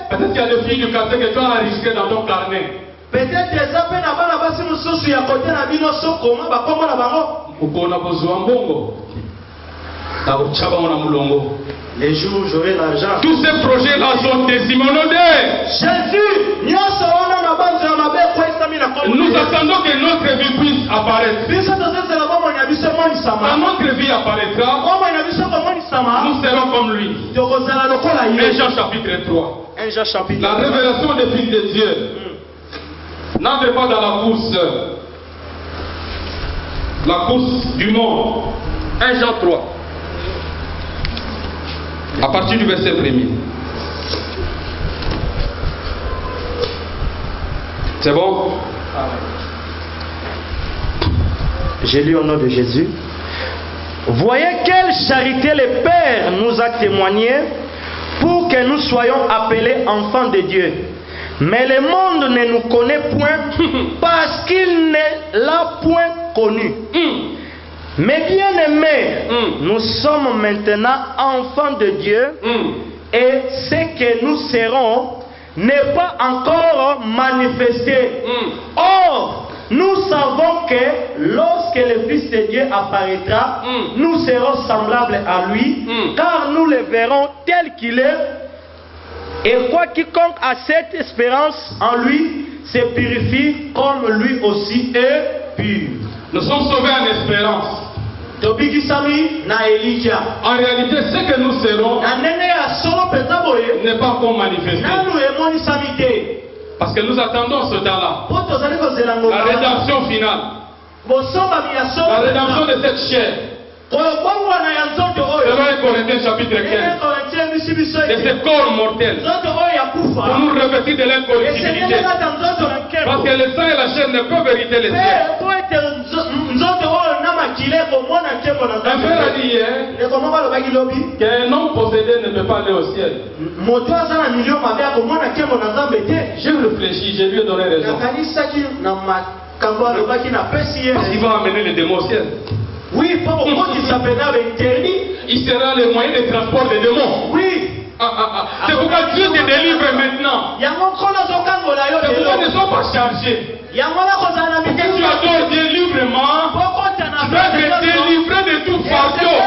Peut-être qu'il y a des filles du quartier que tu as enregistrées dans ton carnet. Peut-être des appels à bana basi mususu ya côté na bino sokoma bakombo na bango. Ukona bozwa mbongo. Ta uchaba mona mulongo. Les jours où j'aurai l'argent. Tous ces projets-là sont des simonodés. Jésus, nous attendons que notre vie puisse apparaître. Quand notre vie apparaîtra, nous serons comme lui. 1 Jean chapitre 3. La révélation des fils de Dieu. N'entre pas dans la course du monde. 1 Jean 3. À partir du verset 1er. C'est bon? J'ai lu au nom de Jésus. Voyez quelle charité le Père nous a témoigné pour que nous soyons appelés enfants de Dieu. Mais le monde ne nous connaît point parce qu'il ne l'a point connu. Mais bien aimés, nous sommes maintenant enfants de Dieu et ce que nous serons n'est pas encore manifesté. Or, nous savons que lorsque le Fils de Dieu apparaîtra, nous serons semblables à lui, car nous le verrons tel qu'il est. Et quoi quiconque a cette espérance en lui se purifie comme lui aussi est pur. Nous sommes sauvés en espérance. En réalité, ce que nous serons n'est pas encore manifesté. Parce que nous attendons ce temps-là. La rédemption finale. La rédemption de cette chair. Selon 1 Corinthiens chapitre 15. De ce corps mortel. Pour nous revêtir de l'incorruptibilité. Parce que le sang et la chair ne peuvent hériter le ciel. Un frère a dit hier qu'un homme possédé ne peut pas aller au ciel. J'ai réfléchi, je lui ai donné raison. Parce qu'il va amener les démons au ciel. Oui, il sera le moyen de transport des démons. Oui. C'est pourquoi Dieu te délivre maintenant. C'est pourquoi ne sois pas chargé. Que tu adores Dieu librement. Tu vas te délivrer de tout fardeau,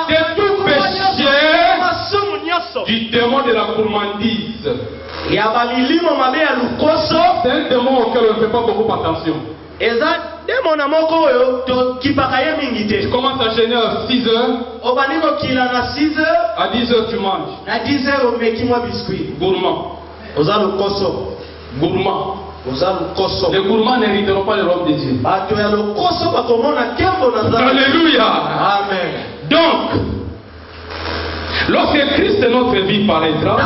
de tout péché, du démon de la gourmandise. C'est un démon auquel on ne fait pas beaucoup attention. Tu commences à gêner à 6 heures. À 10 heures tu manges. Gourmand. Gourmand. Les gourmands n'hériteront pas le royaume de Dieu. Alléluia. Amen. Donc, lorsque Christ notre vie paraîtra,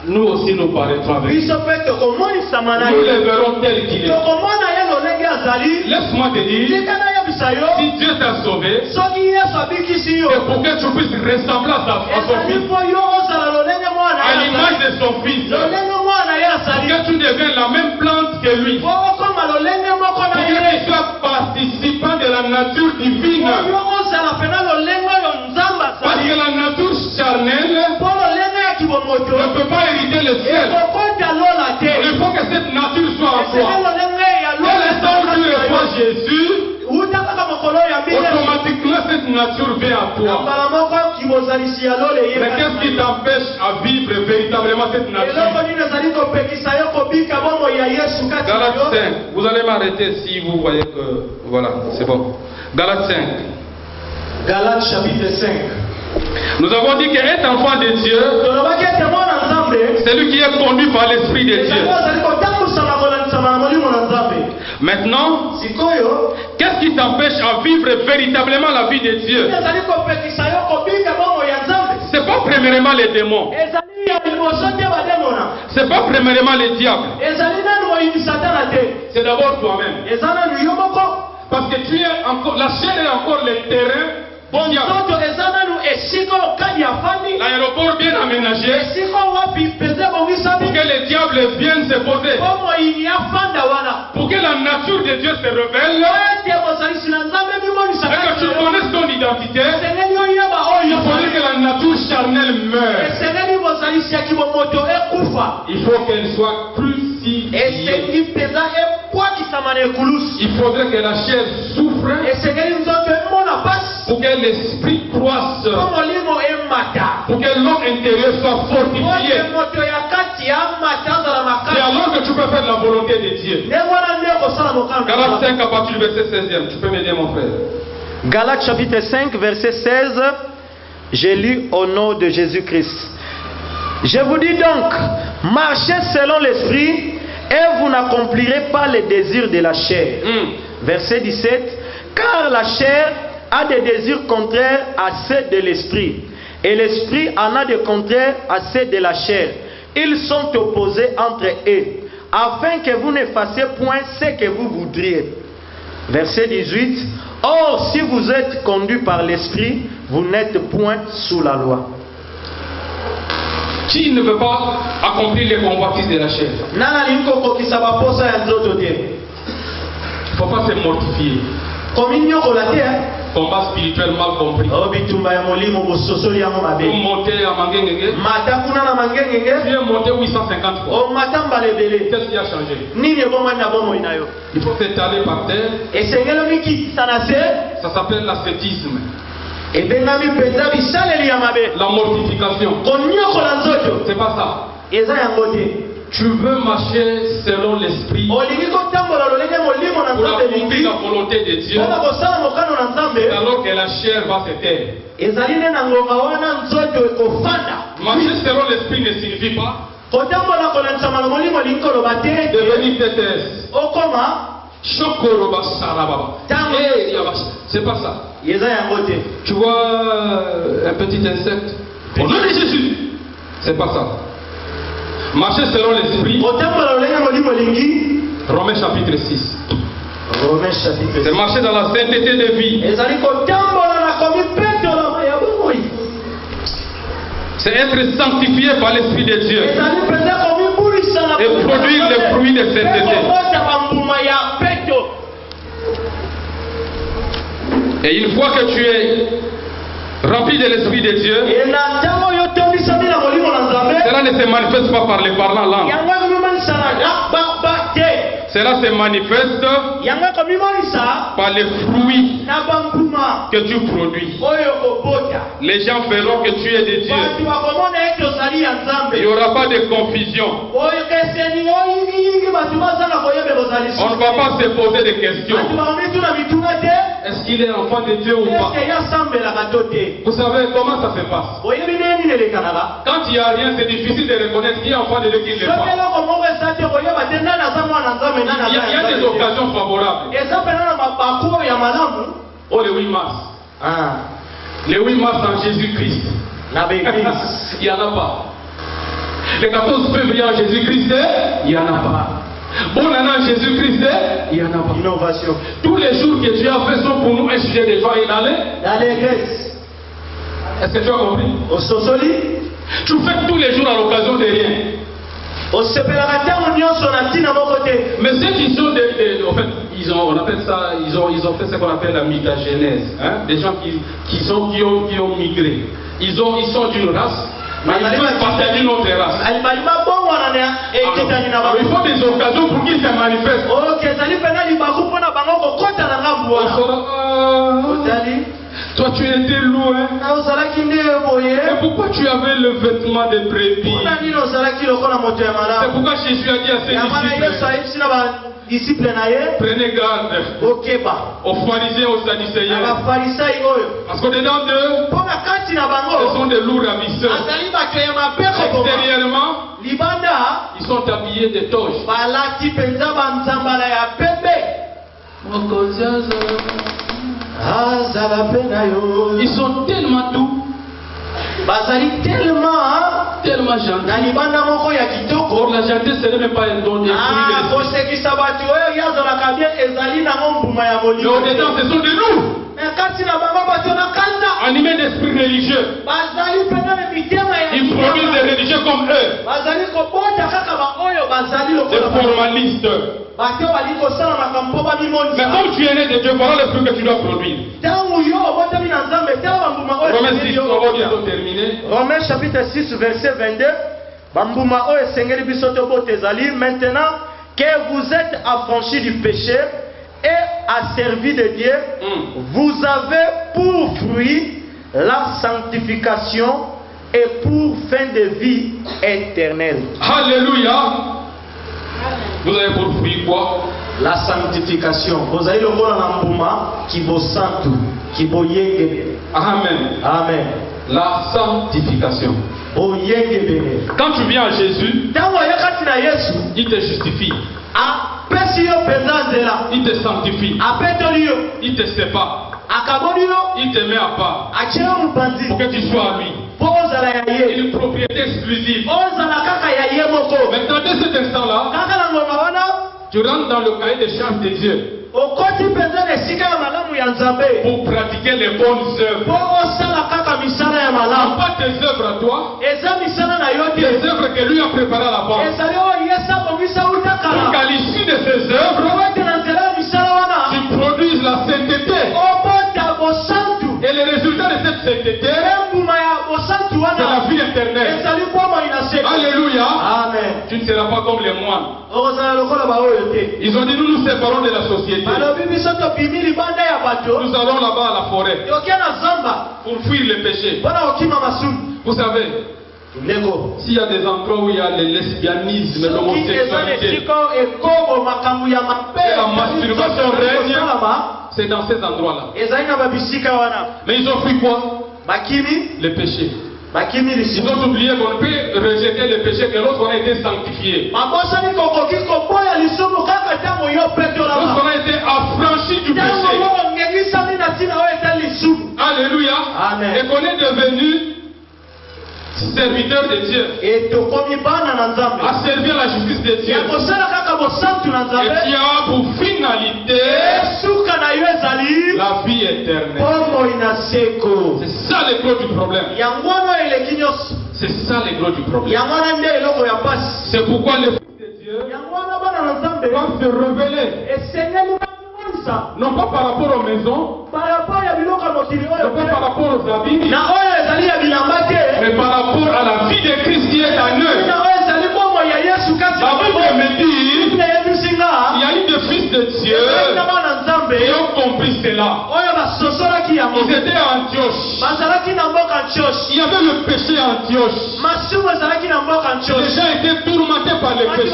nous aussi nous paraîtrons avec lui. biso pe tokomonisa na Nous ye le verrons tel qu'il est. tokomona ye lolenge azali Laisse-moi te dire, tika nayebisa yo si Dieu t'a sauvé, soki yesu abikisi yo c'est pour que tu puisses ressembler à son ezali fils, mpo yo ozala lolenge mwana à ye l'image azali de son fils. lolenge mwana ye Pour azali que tu deviennes la même plante que lui. po okoma lolenge moko Pour na que ye tu sois participant de la nature divine. po yo ozala pena lolenge oyo nzambe Parce que azali la nature charnelle po lolenge ya kibomoto ne peut pas hériter le ciel. ekokota lola te Il faut que cette nature soit en esenge toi. lolenge ya Dès l'instant où tu reçois lola Jésus, uta kaka mokolo ya mbila automatiquement cette nature vient à na toi. mbala moko kibozalisi ya lola Mais qu'est-ce qui t'empêche à vivre véritablement cette eloko nature? nini ezali kopekisa yo kobika bomoi ya yesu kati na Galates yo 5, vous allez m'arrêter si vous voyez que... Voilà, c'est bon. Galates 5. Galates chapitre 5 Nous avons dit qu'être enfant de Dieu, tolobaki ete mwana nzambe c'est lui qui est conduit par l'Esprit de ezali Dieu. ozali kotambwisama kolanisama na molimo na nzambe Maintenant, sikoyo qu'est-ce qui t'empêche à vivre véritablement la vie de Dieu? ezali kopekisa yo kobika bomoi ya nzambe C'est pas premièrement les démons, ezali ya liboso te bademona c'est pas premièrement les diables, ezali nanu moyini satana te c'est d'abord toi-même. eza nanu yo moko Parce que tu es encore, la chair est encore le terrain du diable. bonzoto eza nanu esika okadi afandi L'aéroport bien aménagé esika wapi peze pour bongisami que les diables viennent se poser, bomoyini afanda wana pour que la nature de Dieu se révèle ete bozalisi na nzambe bimonisa et que tu connaisses ton identité. esengeli oyeba Il oyo faudrait que la nature charnelle meure. esengeli bozalisi ya kibomoto ekufa Il faut qu'elle soit crucifiée. esengi mpenza ekwakisama na ekulusu Il faudrait que la chair souffre esengeli nzoto emona pasi pour que l'esprit croisse, po molimo emata pour que l'homme intérieur soit fortifié. ote moto ya kati amata azala C'est makasi alors que tu peux faire la volonté de Dieu. ndenge wana nde kosala mokano Galates 5 à partir du verset 16e. Tu peux m'aider mon frère. Galates chapitre 5 verset 16, j'ai lu au nom de Jésus-Christ. Je vous dis donc, marchez selon l'esprit et vous n'accomplirez pas les désirs de la chair. Verset 17, car la chair a des désirs contraires à ceux de l'esprit et l'esprit en a des contraires à ceux de la chair. Ils sont opposés entre eux afin que vous ne fassiez point ce que vous voudriez. Verset 18. Or, si vous êtes conduits par l'esprit, vous n'êtes point sous la loi. Qui ne veut pas accomplir les convoitises de la chair? Il ne faut pas se mortifier. Combat spirituel mal compris. Pour monter à Mangengenge, tu es monté 850 fois. Qu'est-ce qui a changé? Il faut s'étaler par terre. Ça s'appelle l'ascétisme. La mortification. C'est pas ça. Tu veux marcher selon l'esprit pour accomplir la volonté de Dieu. Alors que la chair va se taire. Marcher selon l'esprit ne signifie pas devenir TTS. C'est pas ça. Tu vois un petit insecte. Au nom de Jésus. C'est pas ça. Marcher selon l'esprit. Romains chapitre 6. C'est marcher dans la sainteté de vie. C'est être sanctifié par l'Esprit de Dieu. Et produire les fruits de sainteté. Et une fois que tu es rempli de l'Esprit de Dieu, cela ne se manifeste pas par les parlants langues. Cela se manifeste par les fruits que tu produis. Les gens verront que tu es de Dieu. Il n'y aura pas de confusion. On ne va pas se poser de questions. Est-ce qu'il est enfant de Dieu ou pas? Vous savez comment ça se passe? Quand il n'y a rien, c'est difficile de reconnaître qui est enfant de Dieu, qui ne l'est pas. Il y a des occasions favorables. Oh, le 8 mars. Le 8 mars en Jésus-Christ. Il n'y en a pas. Le 14 février en Jésus-Christ, il n'y en a pas. Bonne année en Jésus-Christ, il n'y en a pas. Innovation. Tous les jours que Dieu a fait sont pour nous un sujet de joie et d'aller. Dans l'église. Est-ce que tu as compris? Au Sosoli. Tu fais tous les jours à l'occasion de rien. Au Sepelarateur, on mon côté. Mais ceux qui sont en fait, on appelle ça, ils ont fait ce qu'on appelle la mutagénèse. Hein? Des gens qui ont migré. Ils sont d'une race. Mais ils sont partis d'une autre race. Il faut des occasions pour qu'ils se manifestent. Toi tu étais loin. Et pourquoi tu avais le vêtement de brebis? C'est pourquoi Jésus a dit à ses disciples, prenez garde aux pharisiens, aux sadducéens. Parce qu'au-dedans d'eux, ce sont des loups ravisseurs. Extérieurement, ils sont habillés de toges. Ils sont tellement doux. Tellement gentils. Or la gentillesse ce n'est même pas un don de mais au-dedans ce sont des loups. Animés d'esprit religieux. Ils produisent des religieux comme eux. Des formalistes. Mais comme tu es né de Dieu, voilà le fruit que tu dois produire. Romains 6, on va bientôt terminer. Romains chapitre 6, verset 22. Maintenant que vous êtes affranchis du péché et asservis de Dieu, vous avez pour fruit la sanctification et pour fin de vie éternelle. Alléluia. Vous avez pour fruit quoi? La sanctification. Vous avez le mot en ambouma qui vous santu, qui vous yégue. Amen. Amen. La sanctification. Quand tu viens à Jésus, il te justifie. Il te sanctifie. Il te sépare. Il te met à part pour que tu sois à lui. Une propriété exclusive. Maintenant, dès cet instant-là, tu rentres dans le cahier des charges de Dieu pour pratiquer les bonnes œuvres. Non pas tes œuvres à toi, les œuvres que lui a préparées à l'avance. Pour qu'à l'issue de ces œuvres, tu produises la sainteté. Et le résultat de cette sainteté, c'est la vie éternelle. Alléluia. Amen. Tu ne seras pas comme les moines. Ils ont dit nous nous séparons de la société. Nous allons là-bas à la forêt pour fuir les péchés. Vous savez, s'il y a des endroits où il y a le lesbianisme, l'homosexualité et la masturbation règne, c'est dans ces endroits-là. Mais ils ont fui quoi? Le péché. Ils ont oublié qu'on peut rejeter le péché que l'autre a été sanctifié. Lorsqu'on a été affranchi du péché. Alléluia. Amen. Et qu'on est devenu serviteur de Dieu, à servir la justice de Dieu, et qui a pour finalité la vie éternelle. C'est ça le gros du problème. C'est ça le gros du problème. C'est pourquoi le Fils de Dieu va se révéler. Non pas par rapport aux maisons, non pas par rapport aux habits, mais par rapport à la vie de Christ qui est en eux. La Bible me dit, il y a eu des fils de Dieu qui ont compris cela. Ils étaient à Antioche. Il y avait le péché à Antioche. Les gens étaient tourmentés par le péché.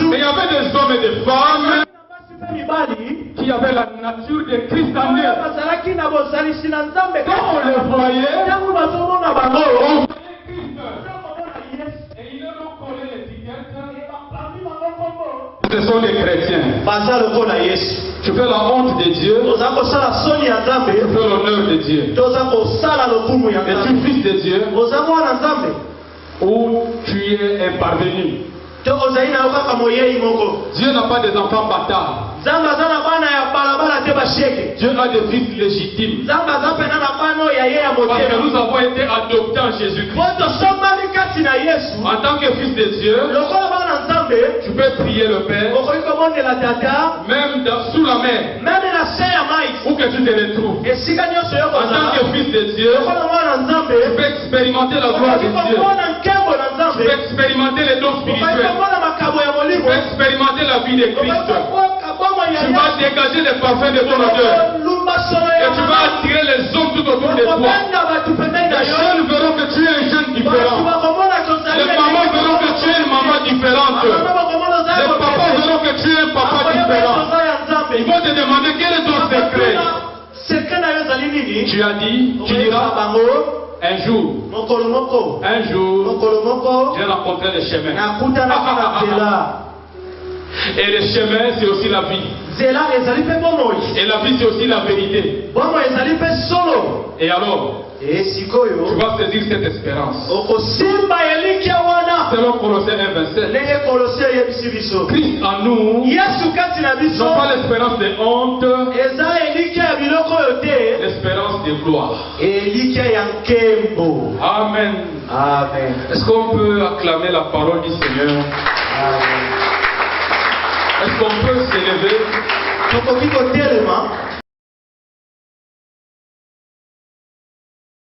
Mais il y avait des hommes et des femmes qui avaient la nature de Christ en eux. Quand on les voyait, on voyait Christ. Et ils leur ont collé l'étiquette. Ce sont des chrétiens. Tu fais la honte de Dieu. Tu fais l'honneur de Dieu. Et tu es fils de Dieu. où tu es un parvenu. Dieu n'a pas des enfants bâtards. Dieu a des fils légitimes. Parce que nous avons été adoptés en Jésus-Christ. En tant que fils de Dieu, tu peux prier le Père, même sous la mer, où que tu te retrouves. En tant que fils de Dieu, tu peux expérimenter la gloire de Dieu. Tu peux expérimenter les dons spirituels. Tu peux expérimenter la vie de Christ. Tu vas dégager les parfums de ton odeur. Et tu vas attirer les hommes tout autour de toi. Les jeunes verront que tu es un jeune différent. Les mamans verront que tu es une maman différente. Les papas verront que tu es un papa différent. Ils vont te demander quel est ton secret. Tu as dit, tu diras, un jour, j'ai rencontré le chemin. Et le chemin, c'est aussi la vie. Et la vie, c'est aussi la vérité. Et alors, tu vas saisir cette espérance. Selon Colossiens 1:27, Christ en nous, non pas l'espérance de honte, l'espérance de gloire. Amen. Amen. Est-ce qu'on peut acclamer la parole du Seigneur? Amen. Est-ce qu'on peut s'élever?